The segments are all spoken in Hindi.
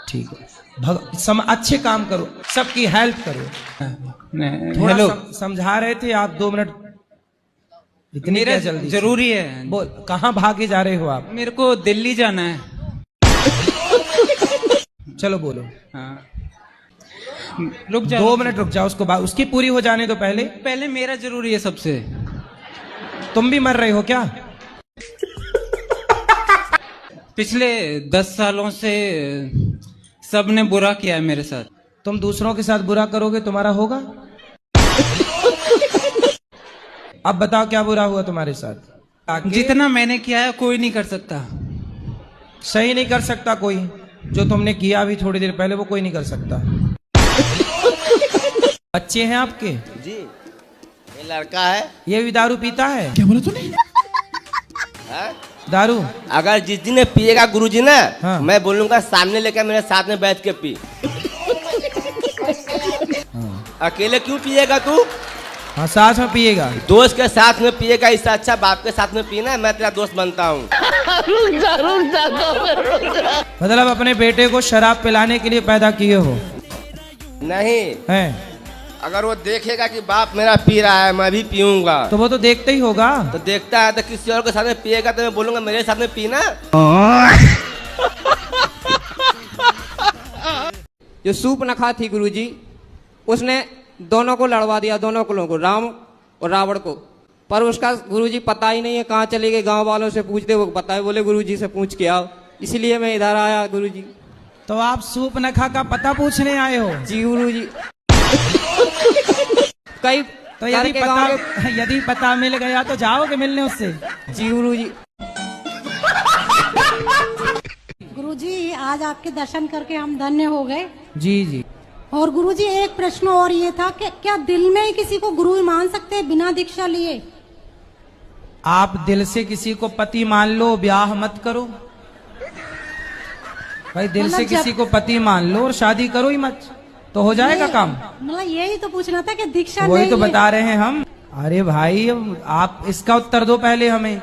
ठीक है, अच्छे काम करो, सबकी हेल्प करो। हेलो, समझा रहे थे आप 2 मिनट, इतनी क्या जल्दी? जरूरी है। बोल, कहाँ भागे जा रहे हो आप? मेरे को दिल्ली जाना है। चलो बोलो। हाँ, रुक जाओ। 2 मिनट रुक जाओ, उसकी पूरी हो जाने दो पहले। पहले मेरा जरूरी है सबसे। तुम भी मर रहे हो क्या? पिछले 10 सालों से सबने बुरा किया है मेरे साथ। तुम दूसरों के साथ बुरा करोगे तुम्हारा होगा? अब बताओ क्या बुरा हुआ तुम्हारे साथ? जितना मैंने किया है कोई नहीं कर सकता। सही नहीं कर सकता कोई? जो तुमने किया अभी थोड़ी देर पहले वो कोई नहीं कर सकता। बच्चे हैं आपके? जी, ये लड़का है। ये भी दारू पीता है? क्या बोला तूने? दारू? अगर जिस दिन पिएगा गुरुजी ना, हाँ। मैं बोलूंगा सामने लेकर मेरे साथ में बैठ के पी। हाँ। अकेले क्यों पिएगा तू? हाँ, साथ में पिएगा। दोस्त के साथ में पिएगा, इससे अच्छा बाप के साथ में पीना। मैं तेरा दोस्त बनता हूँ। मतलब अपने बेटे को शराब पिलाने के लिए पैदा किए हो? नहीं हैं? अगर वो देखेगा कि बाप मेरा पी रहा है, मैं भी पीऊंगा, तो वो तो देखते ही होगा। तो देखता है तो किसी और के साथ में पिएगा तो मैं बोलूंगा मेरे साथ में पीना। जो सूर्पनखा थी गुरुजी, उसने दोनों को लड़वा दिया, दोनों कुलों को, राम और रावण को। पर उसका गुरुजी पता ही नहीं है कहाँ चले गए। गांव वालों से पूछते, वो बताए, बोले गुरुजी से पूछ के आओ। इसलिए मैं इधर आया गुरुजी। तो आप सूर्पनखा का पता पूछने आए हो? जी गुरुजी। कई तो यदि पता मिल गया तो जाओगे मिलने उससे? जी गुरुजी। गुरुजी, आज आपके दर्शन करके हम धन्य हो गए। जी जी। और गुरुजी, एक प्रश्न और ये था कि क्या दिल में ही किसी को गुरु मान सकते हैं बिना दीक्षा लिए? आप दिल से किसी को पति मान लो, ब्याह मत करो भाई। दिल से किसी को पति मान लो और शादी करो ही मत, तो हो जाएगा काम। मतलब यही तो पूछना था कि दीक्षा वही नहीं तो है। बता रहे हैं हम। अरे भाई, आप इसका उत्तर दो पहले हमें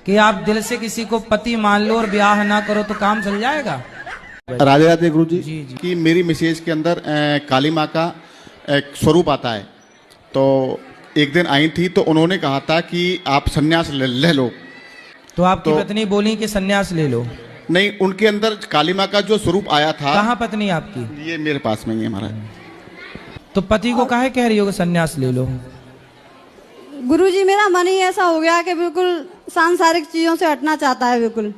कि आप दिल से किसी को पति मान लो और ब्याह ना करो तो काम चल जाएगा। राधे राधे गुरुजी। जी जी। कि मेरी मिसेज के अंदर काली माँ का एक स्वरूप आता है। तो एक दिन आई थी तो उन्होंने कहा था कि आप सन्यास ले लो। तो आपकी पत्नी बोली कि सन्यास ले लो? नहीं, उनके अंदर काली माँ का जो स्वरूप आया था। कहाँ पत्नी आपकी? ये मेरे पास में ही है हमारा। तो पति को काहे कह रही हो कि सन्यास ले लो? गुरुजी, मेरा मन ही ऐसा हो गया कि बिल्कुल सांसारिक चीजों से हटना चाहता है बिल्कुल।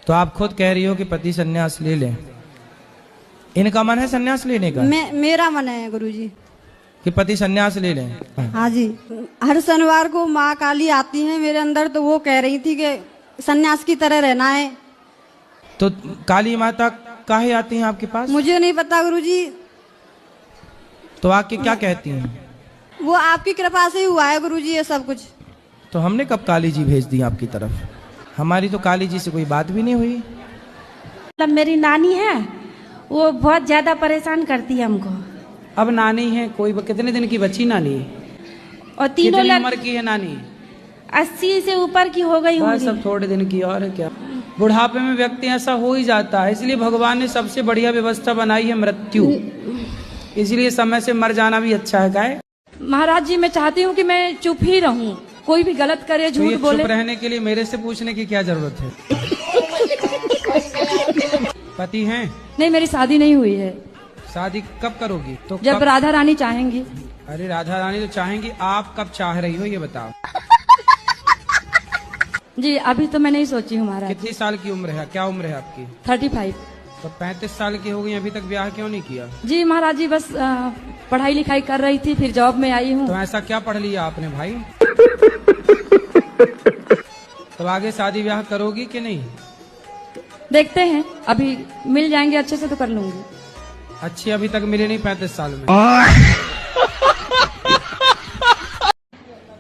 तो आप खुद कह रही हो कि पति सन्यास ले ले। इनका मन है सन्यास लेने का? मेरा मन है गुरुजी कि पति सन्यास ले लें। हाँ जी। हर शनिवार को माँ काली आती है मेरे अंदर, तो वो कह रही थी कि सन्यास की तरह रहना है। तो काली माता काहे आती हैं आपके पास? मुझे नहीं पता गुरुजी। तो आके क्या कहती हैं? वो आपकी कृपा से ही हुआ है गुरुजी ये सब कुछ। तो हमने कब काली जी भेज दी आपकी तरफ? हमारी तो काली जी से कोई बात भी नहीं हुई। मतलब मेरी नानी है, वो बहुत ज्यादा परेशान करती है हमको। अब नानी है कोई? कितने दिन की बच्ची नानी? और तीनों उम्र की है नानी? 80 से ऊपर की हो गई होंगी। सब थोड़े दिन की और है क्या। बुढ़ापे में व्यक्ति ऐसा हो ही जाता है, इसलिए भगवान ने सबसे बढ़िया व्यवस्था बनाई है मृत्यु। इसलिए समय से मर जाना भी अच्छा है। क्या महाराज जी, मैं चाहती हूँ कि मैं चुप ही रहूं, कोई भी गलत करे, झूठ बोले। चुप रहने के लिए मेरे से पूछने की क्या जरूरत है? पति हैं? नहीं, मेरी शादी नहीं हुई है। शादी कब करोगी? तो जब राधा रानी चाहेंगी। अरे राधा रानी तो चाहेंगी, आप कब चाह रही हो ये बताओ? जी अभी तो मैं नहीं सोची हूँ महाराज। कितनी साल की उम्र है? क्या उम्र है आपकी? 35। तो 35 साल की हो गई, अभी तक ब्याह क्यों नहीं किया? जी महाराज जी, बस पढ़ाई लिखाई कर रही थी, फिर जॉब में आई हूँ। तो ऐसा क्या पढ़ लिया आपने भाई? तो आगे शादी ब्याह करोगी कि नहीं? देखते हैं, अभी मिल जाएंगे अच्छे से तो कर लूंगी। अच्छी अभी तक मिले नहीं 35 साल में?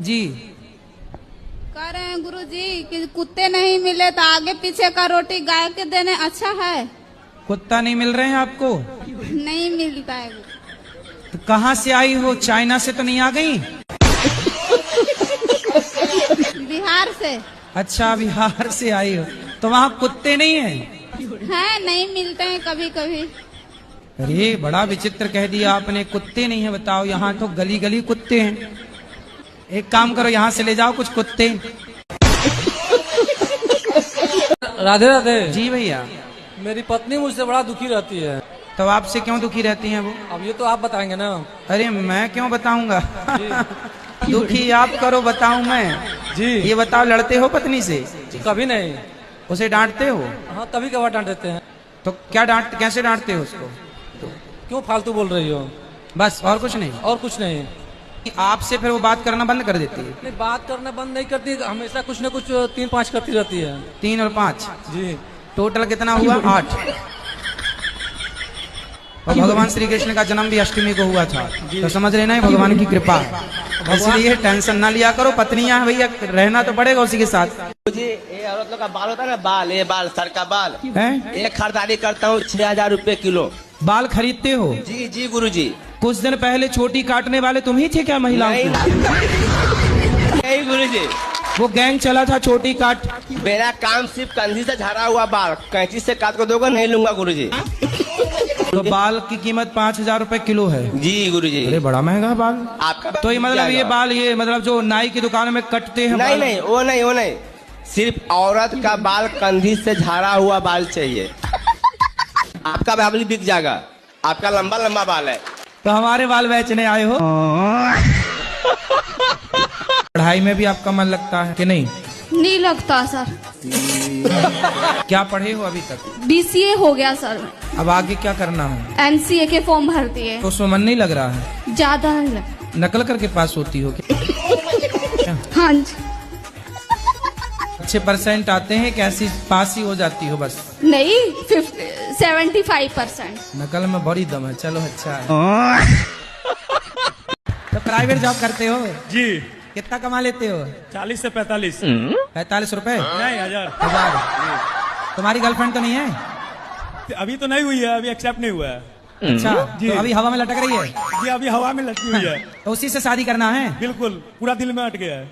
जी कह रहे हैं गुरुजी कि कुत्ते नहीं मिले तो आगे पीछे का रोटी गाय के देने अच्छा है। कुत्ता नहीं मिल रहे हैं आपको? नहीं मिलता है। तो कहाँ से आई हो? चाइना से तो नहीं आ गई? बिहार से। अच्छा, बिहार से आई हो तो वहाँ कुत्ते नहीं है? हैं नहीं मिलते हैं कभी कभी। अरे बड़ा विचित्र कह दिया आपने, कुत्ते नहीं है बताओ, यहाँ तो गली गली कुत्ते हैं। एक काम करो, यहाँ से ले जाओ कुछ कुत्ते। राधे राधे। जी भैया। मेरी पत्नी मुझसे बड़ा दुखी रहती है। तो आपसे क्यों दुखी रहती हैं वो? अब ये तो आप बताएंगे ना। अरे मैं क्यों बताऊंगा? दुखी आप करो, बताऊं मैं? जी। ये बताओ, लड़ते हो पत्नी से? कभी नहीं। उसे डांटते हो? हाँ कभी कभार डांट देते हैं। तो क्या कैसे डांटते हो उसको? क्यों फालतू बोल रही हो? बस और कुछ नहीं? और कुछ नहीं। आपसे फिर वो बात करना बंद कर देती है? नहीं, बात करना बंद नहीं करती, हमेशा कुछ न कुछ 3-5 करती रहती है। 3 और 5? जी। टोटल कितना हुआ? 8। और भगवान श्री कृष्ण का जन्म भी अष्टमी को हुआ था, तो समझ लेना है भगवान की कृपा है। इसलिए टेंशन ना लिया करो, पत्नियां भैया रहना तो पड़ेगा उसी के साथ। जी, ये औरत लोग का बाल होता है ना, बाल, ये बाल, सर का बाल है? एक खरीदारी करता हूँ 6000 रुपए किलो। बाल खरीदते हो? जी जी गुरुजी। कुछ दिन पहले छोटी काटने वाले तुम ही थे क्या महिलाओं की? नहीं गुरुजी, वो गैंग चला था छोटी काट। मेरा काम सिर्फ कंधी से झड़ा हुआ बाल कैंची से काट को दोगे, नहीं लूंगा गुरुजी। तो बाल की कीमत 5000 रुपए किलो है? जी गुरुजी। अरे बड़ा महंगा बाल। आपका तो ये मतलब ये बाल, ये मतलब जो नाई की दुकान में कटते हैं? नहीं नहीं, वो नहीं, सिर्फ औरत का बाल कंधी से झाड़ा हुआ बाल चाहिए। आपका बाल बिक जाएगा, आपका लंबा लंबा बाल है। तो हमारे बाल बेचने आए हो? पढ़ाई में भी आपका मन लगता है कि नहीं? नहीं लगता सर। क्या पढ़े हो अभी तक? BCA हो गया सर। अब आगे क्या करना है? MCA के फॉर्म भरती है। तो उसमें मन नहीं लग रहा है? ज्यादा नहीं लगता। नकल करके पास होती हो क्या? हाँ जी। अच्छे परसेंट आते हैं कि ऐसी पास ही हो जाती हो बस? नहीं, 75%। नकल में बड़ी दम है। चलो अच्छा है। तो प्राइवेट जॉब करते हो? जी। कितना कमा लेते हो? 40 से 45। 45 रुपए? नहीं, 1000। तुम्हारी गर्लफ्रेंड तो नहीं है? अभी तो नहीं हुई है, अभी एक्सेप्ट नहीं हुआ है। अच्छा जी। तो अभी हवा में लटक रही है? जी, अभी हवा में लटकी हुई है। तो उसी से शादी करना है? बिल्कुल, पूरा दिल में अट गया है।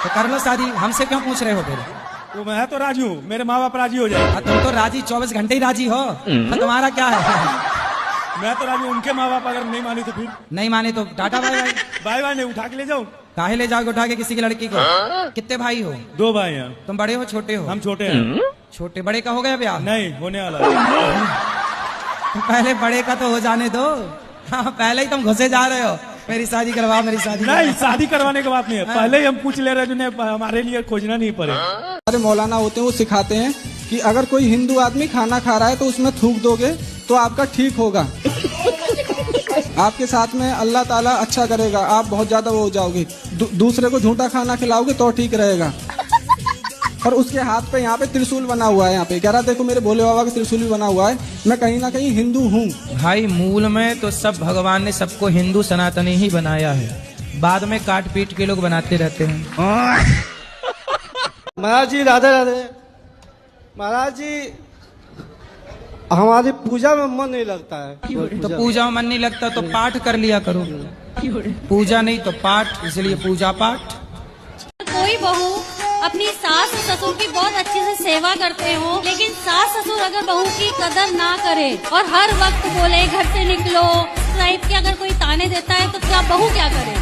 तो कर लो शादी, हमसे क्यों पूछ रहे हो फिर? वो मैं तो राजी हूँ, मेरे माँ बाप राजी हो जाए। तुम तो राजी 24 घंटे ही राजी हो, तो तुम्हारा क्या है? मैं तो राजी हूँ, उनके माँ बाप अगर नहीं माने तो फिर? नहीं माने तो tata bye bye. Bye bye नहीं, उठा के ले जाओ। काहे ले जाओगे उठा के किसी की लड़की को? कितने भाई हो? 2 भाई हैं। तुम बड़े हो छोटे हो? हम छोटे हैं। छोटे, बड़े का हो गया ब्याह? नहीं, होने वाला है। पहले बड़े का तो हो जाने दो। हाँ, पहले ही तुम घुसे जा रहे हो, मेरी शादी करवा, मेरी शादी। नहीं, शादी करवाने की बात नहीं है, पहले ही हम पूछ ले रहे जिन्हें हमारे लिए खोजना नहीं पड़े। अरे मौलाना होते हैं, वो सिखाते हैं कि अगर कोई हिंदू आदमी खाना खा रहा है तो उसमें थूक दोगे तो आपका ठीक होगा, आपके साथ में अल्लाह ताला अच्छा करेगा, आप बहुत ज्यादा वो हो जाओगे। दूसरे को झूठा खाना खिलाओगे तो ठीक रहेगा। और उसके हाथ पे यहाँ पे त्रिशूल बना हुआ है, यहाँ पे कह रहा देखो मेरे भोले बाबा का त्रिशूल भी बना हुआ है, मैं कहीं ना कहीं हिंदू हूँ। भाई मूल में तो सब भगवान ने सबको हिंदू सनातनी ही बनाया है, बाद में काट पीट के लोग बनाते रहते हैं। महाराज जी राधे राधे। महाराज जी हमारी पूजा में मन नहीं लगता है। तो पूजा में मन नहीं लगता तो पाठ कर लिया करो, पूजा नहीं तो पाठ, इसलिए पूजा पाठ। कोई बहू अपनी सास ससुर की बहुत अच्छे से सेवा करते हो, लेकिन सास ससुर अगर बहू की कदर ना करे और हर वक्त बोले घर से निकलो टाइप के अगर कोई ताने देता है, तो क्या बहू क्या करे?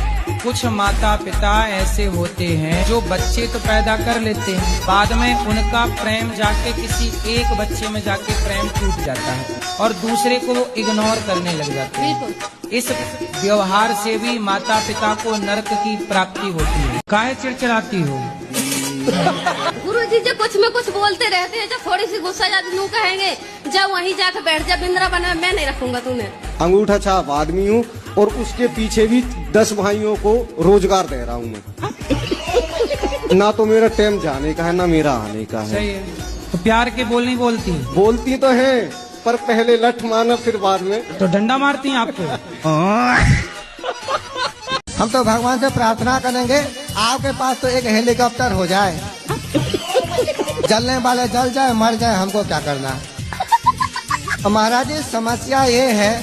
कुछ माता पिता ऐसे होते हैं जो बच्चे तो पैदा कर लेते हैं, बाद में उनका प्रेम जाके किसी एक बच्चे में जाके प्रेम टूट जाता है और दूसरे को वो इग्नोर करने लग जाते हैं। इस व्यवहार से भी माता पिता को नरक की प्राप्ति होती है। काहे चिड़चिड़ाती हो? गुरुजी जो कुछ में कुछ बोलते रहते हैं, जब थोड़ी सी गुस्सा जाती नू कहेंगे जब वहीं जाकर बैठ जा, वृंदावन में मैं नहीं रखूंगा तुम्हें। अंगूठा छाप आदमी हूँ और उसके पीछे भी 10 भाइयों को रोजगार दे रहा हूँ मैं। ना तो मेरा टाइम जाने का है ना मेरा आने का है। सही है। तो प्यार के बोलनी बोलती तो है, पर पहले लठ मारना फिर बाद में तो डंडा मारती हैं आपको। हम तो भगवान से प्रार्थना करेंगे आपके पास तो एक हेलीकॉप्टर हो जाए, जलने वाले जल जाए मर जाए, हमको क्या करना। महाराज जी समस्या ये है,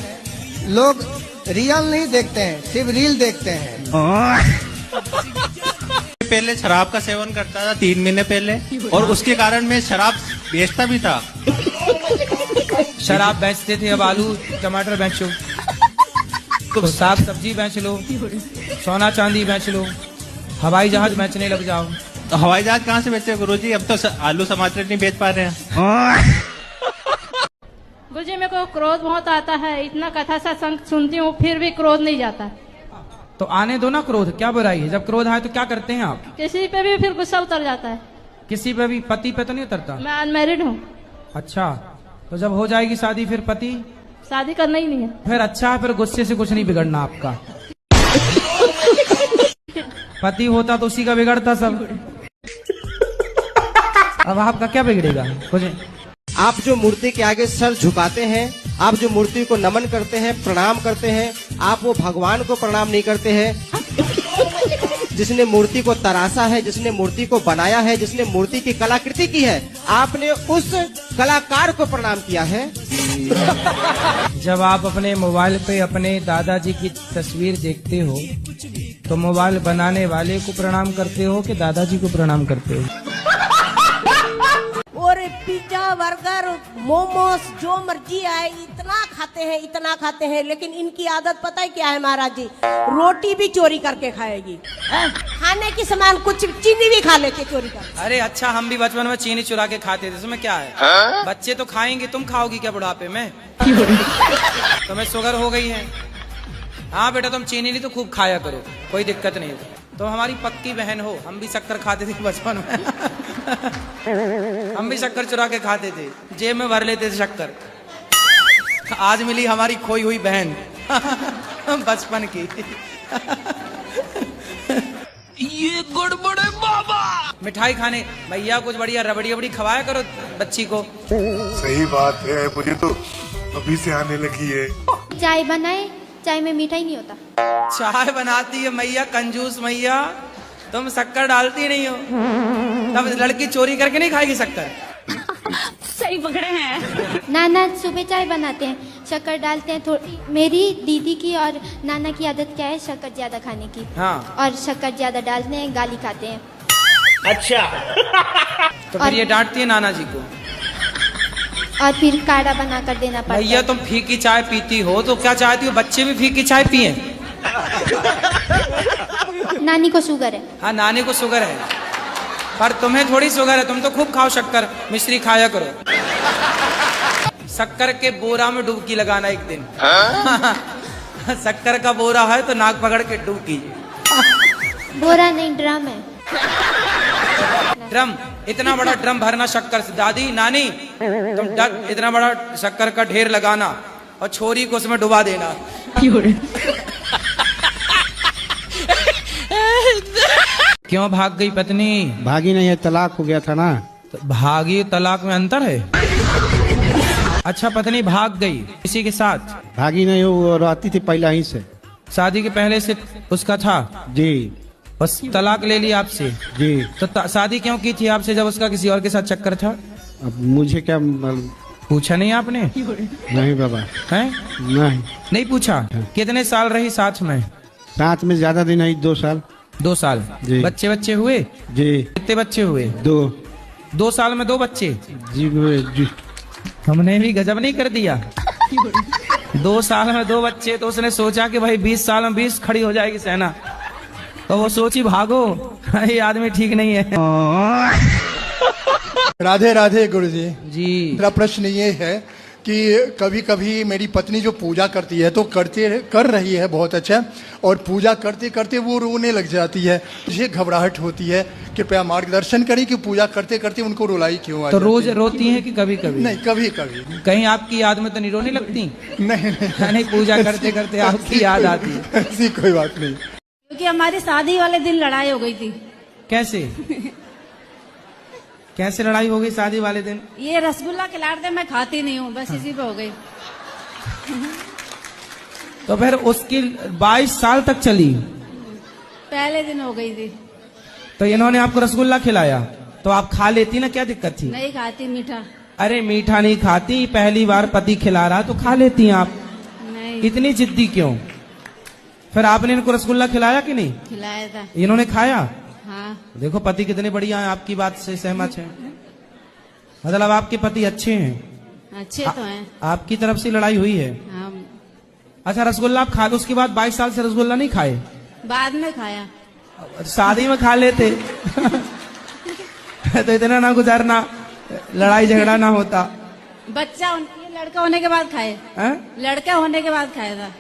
लोग रियल नहीं देखते हैं, सिर्फ रील देखते हैं। पहले शराब का सेवन करता था 3 महीने पहले, और उसके कारण मैं शराब बेचता भी था। शराब बेचते थे, अब आलू टमाटर बेचो, तो साग सब्जी बेच लो, सोना चांदी बेच लो, हवाई जहाज बेचने लग जाओ। तो हवाई जहाज कहाँ से बेचते गुरुजी? अब तो आलू टमाटर नहीं बेच पा रहे हैं। गुरुजी मेरे को क्रोध बहुत आता है, इतना कथा सत्संग सुनती हूँ फिर भी क्रोध नहीं जाता। तो आने दो ना क्रोध, क्या बुराई है? जब क्रोध आए तो क्या करते हैं आप? किसी पे भी फिर गुस्सा उतर जाता है। किसी पे भी? पति पे तो नहीं उतरता? मैं अनमैरिड हूँ। अच्छा, तो जब हो जाएगी शादी फिर पति? शादी करना ही नहीं है। फिर अच्छा है, फिर गुस्से से कुछ नहीं बिगड़ना आपका। पति होता तो उसी का बिगड़ता सब। अब आपका क्या बिगड़ेगा? कुछ आप जो मूर्ति के आगे सर झुकाते हैं, आप जो मूर्ति को नमन करते हैं, प्रणाम करते हैं, आप वो भगवान को प्रणाम नहीं करते हैं जिसने मूर्ति को तराशा है, जिसने मूर्ति को बनाया है, जिसने मूर्ति की कलाकृति की है, आपने उस कलाकार को प्रणाम किया है। जब आप अपने मोबाइल पे अपने दादाजी की तस्वीर देखते हो तो मोबाइल बनाने वाले को प्रणाम करते हो कि दादाजी को प्रणाम करते हो? और पिज्जा बर्गर मोमोस जो मर्जी आए इतना खाते हैं, लेकिन इनकी आदत पता है क्या है महाराज जी? रोटी भी चोरी करके खाएगी, खाने की सामान कुछ चीनी भी खा लेके चोरी कर। अरे अच्छा, हम भी बचपन में चीनी चुरा के खाते थे, इसमें क्या है? बच्चे तो खाएंगे, तुम खाओगी क्या बुढ़ापे में? तुम्हें शुगर हो गई है? हाँ बेटा, तुम चीनी नहीं तो खूब खाया करो, कोई दिक्कत नहीं है। तो हमारी पक्की बहन हो, हम भी शक्कर खाते थे बचपन में। हम भी शक्कर चुरा के खाते थे, जेब में भर लेते थे शक्कर। आज मिली हमारी खोई हुई बहन बचपन की। ये गड़बड़ है बाबा। मिठाई खाने भैया कुछ बढ़िया रबड़ी रबड़ी खवाया करो बच्ची को। सही बात है, मुझे तो अभी से आने लगी है। चाय बनाए, चाय में मीठा ही नहीं होता। चाय बनाती है मैया, कंजूस मैया, तुम शक्कर डालती नहीं हो, तब लड़की चोरी करके नहीं खाएगी शक्कर। सही पकड़े हैं। नाना सुबह चाय बनाते हैं, शक्कर डालते हैं थोड़ी। मेरी दीदी की और नाना की आदत क्या है? शक्कर ज्यादा खाने की। हाँ। और शक्कर ज्यादा डालते हैं, गाली खाते हैं। अच्छा। तो फिर ये डांटती है नाना जी को, और फिर काढ़ा बना कर देना पड़ता है। भैया तुम फीकी चाय पीती हो तो क्या चाहती हो बच्चे भी फीकी चाय पिए? नानी को शुगर है। हाँ, नानी को शुगर है, पर तुम्हें थोड़ी शुगर है, तुम तो खूब खाओ शक्कर, मिश्री खाया करो। शक्कर के बोरा में डुबकी लगाना एक दिन। शक्कर का बोरा है तो नाक पकड़ के डुबकी। बोरा नहीं, ड्रम है। ड्रम? इतना बड़ा ड्रम भरना शक्कर से? दादी नानी तुम इतना बड़ा शक्कर का ढेर लगाना और छोरी को उसमें डुबा देना। क्यों भाग गई पत्नी? भागी नहीं है, तलाक हो गया था ना। तो भागी तलाक में अंतर है? अच्छा, पत्नी भाग गई किसी के साथ? भागी नहीं हो, वो रहती थी पहले ही से। शादी के पहले से उसका था? जी। बस तलाक ले ली आपसे? जी। तो शादी क्यों की थी आपसे जब उसका किसी और के साथ चक्कर था? अब मुझे क्या पूछा नहीं आपने? नहीं बाबा। हैं? नहीं पूछा? कितने साल रही साथ में? साथ में ज्यादा दिन नहीं, 2 साल। 2 साल? जी। बच्चे हुए? जी। कितने बच्चे हुए? 2। 2 साल में 2 बच्चे? जी। हमने भी गजब नहीं कर दिया। 2 साल में 2 बच्चे, तो उसने सोचा कि भाई 20 साल में 20 खड़ी हो जाएगी सेना, तो वो सोची भागो, ये आदमी ठीक नहीं है। राधे राधे गुरुजी जी। मेरा प्रश्न ये है कि कभी कभी मेरी पत्नी जो पूजा करती है तो कर रही है बहुत अच्छा, और पूजा करते करते वो रोने लग जाती है, मुझे घबराहट होती है। कृपया मार्गदर्शन करें कि पूजा करते करते उनको रुलाई क्यों आ तो जाती रोज है? रोती है कि कभी कभी? नहीं, कभी कभी। कहीं आपकी याद में तो नहीं रोने लगती? नहीं, पूजा करते करते आपकी याद आती है? ऐसी कोई बात नहीं। क्योंकि हमारी शादी वाले दिन लड़ाई हो गई थी। कैसे? कैसे लड़ाई हो गई शादी वाले दिन? ये रसगुल्ला खिलाते मैं खाती नहीं हूँ, बस इसी पे हो गई। तो फिर उसकी 22 साल तक चली? पहले दिन हो गई थी। तो इन्होंने आपको रसगुल्ला खिलाया तो आप खा लेती ना, क्या दिक्कत थी? नहीं खाती मीठा। अरे मीठा नहीं खाती, पहली बार पति खिला रहा तो खा लेती आप। नहीं। इतनी जिद्दी क्यों? फिर आपने इनको रसगुल्ला खिलाया कि नहीं? खिलाया था। इन्होंने इन्होंने खाया? हाँ। देखो पति कितने बढ़िया है, आपकी बात से सहमत है। मतलब आपके पति अच्छे हैं? अच्छे तो हैं। आपकी तरफ से लड़ाई हुई है? हाँ। अच्छा, रसगुल्ला आप खा के उसके बाद 22 साल से रसगुल्ला नहीं खाए? बाद में खाया। शादी में खा लेते तो इतना ना गुजारना, लड़ाई झगड़ा ना होता। बच्चा ये लड़का होने के बाद खाए। लड़का होने के बाद खाया था।